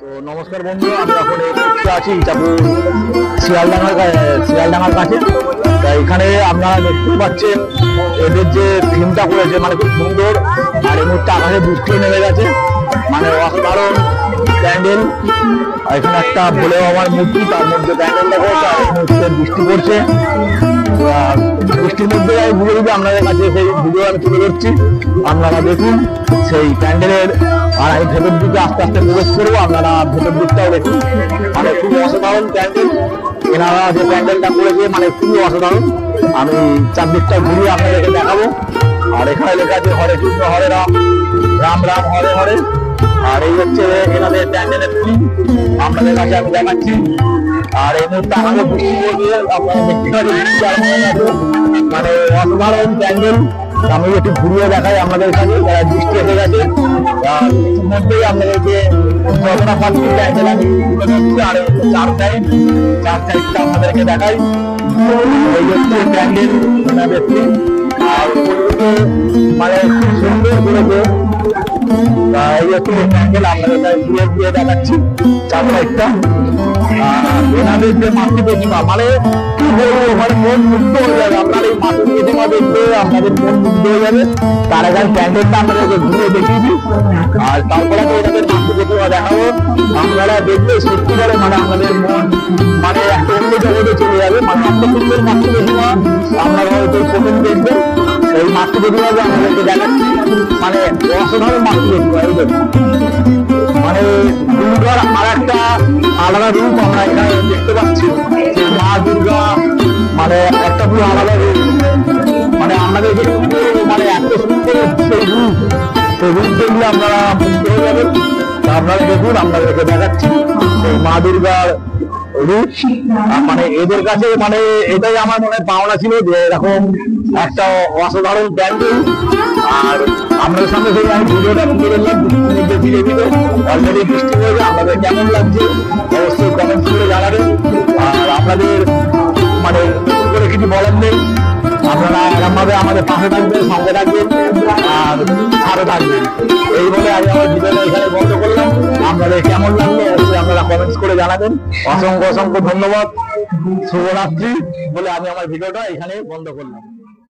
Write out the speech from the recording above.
তো নমস্কার বন্ধু, আমি এখন এই মুহূর্তে আছি ইটাপুর শিয়ালডাঙ্গার কাছে। তা এখানে আপনারা দেখতে পাচ্ছেন এদের যে থিমটা করেছে মানে খুব সুন্দর। আর এই মুহূর্তে আকাশে বৃষ্টি নেমে গেছে, মানে অসাধারণ প্যান্ডেল। এখানে একটা ভোলে বাবার মূর্তি, তার মধ্যে প্যান্ডেলটা করেছে। আর এই মুহূর্তে বৃষ্টি পড়ছে, বৃষ্টির মধ্যে আমি ঘুরে ঘুরে আপনাদের কাছে সেই ভিডিও আমি তুলে ধরছি। আপনারা দেখুন সেই প্যান্ডেলের। আর আমি ভেতর দিকে আস্তে আস্তে প্রবেশ করবো, আপনারা ভেতর দিকটাও দেখুন। মানে খুবই অসাধারণ প্যান্ডেল, এনারা যে প্যান্ডেলটা করেছে মানে খুবই অসাধারণ। আমি চারদিকটা ঘুরিয়ে আপনাদেরকে দেখাবো। আর এখানে লেখা আছে হরে কৃষ্ণ হরে রাম, রাম রাম হরে হরে। আর এই হচ্ছে এনাদের প্যান্ডেলের থিম, আপনাদের কাছে আমি দেখাচ্ছি। আর এই মুহূর্তে আমাদের বৃষ্টি পড়বে, আপনারা দেখতে পাচ্ছেন মানে অসাধারণ প্যান্ডেল। আমি একটু ঘুরিয়ে দেখাই আপনাদের কাছে। বৃষ্টি এসে গেছে, মধ্যেই আপনাদেরকে যতটা পাচ্ছি প্যান্ডেল আমি তুলে ধরছি। আর চার সাইডটা আপনাদেরকে দেখাই। এই হচ্ছে প্যান্ডেল দেখছি। আর মানে খুব সুন্দর করেছে। এই হচ্ছে প্যান্ডেল আপনাদের ঘুরে ঘুরে দেখাচ্ছি চার সাইডটা। এনাদের যে মাতৃ প্রতিমা মানে কি বলবো, মানে মন মুগ্ধ হয়ে যাবে। আপনার এই মাতৃ প্রতিমা দেখতে আপনাদের মন মুগ্ধ হয়ে যাবে। তার আগে প্যান্ডেলটা আপনাদেরকে ঘুরে দেখিয়েছি। আর তারপরে তো এনাদের মাতৃ প্রতিমা দেখাবো। আপনারা দেখলে সত্যি করে মানে আপনাদের মন মানে একটা অন্য জগতে চলে যাবে। মানে এত সুন্দর মাতৃ প্রতিমা আপনারা হয়তো প্রথম দেখবেন। এই মাতৃ প্রতিমা যে আপনাদেরকে দেখাচ্ছি মানে অসাধারণ মাতৃ প্রতিমা। এই মানে দুর্গার আর একটা আলাদা রূপ আমরা এখানে দেখতে পাচ্ছি। মা দুর্গা মানে একটা পুরো আলাদা রূপ। মানে আপনাদের মানে এত সুন্দর সেই রূপ দেখলে আপনারা মুগ্ধ হয়ে যাবেন। আপনারা দেখুন, আপনাদেরকে দেখাচ্ছি এই মা দুর্গার রূপ। মানে এদের কাছে মানে এটাই আমার মনে পাওনা ছিল যে এরকম একটা অসাধারণ প্যান্ডেল। আর আপনাদের সামনে থেকে আমি ভিডিওটা তুলে ধরলাম। বৃষ্টির ধীরে ধীরে অলরেডি বৃষ্টি হয়েছে। আপনাদের কেমন লাগছে অবশ্যই কমেন্ট করে জানাবেন। আর আপনাদের মানে নতুন করে কিছু বলার নেই, আপনারা এরকমভাবে আমাদের পাশে থাকবেন, সঙ্গে থাকবেন আর ভালো থাকবেন। এই বলে আমি আমার ভিডিওটা এখানে বন্ধ করলাম। আপনাদের কেমন লাগলো অবশ্যই আপনারা কমেন্টস করে জানাবেন। অসংখ্য অসংখ্য ধন্যবাদ। শুভরাত্রি বলে আমি আমার ভিডিওটা এখানে বন্ধ করলাম।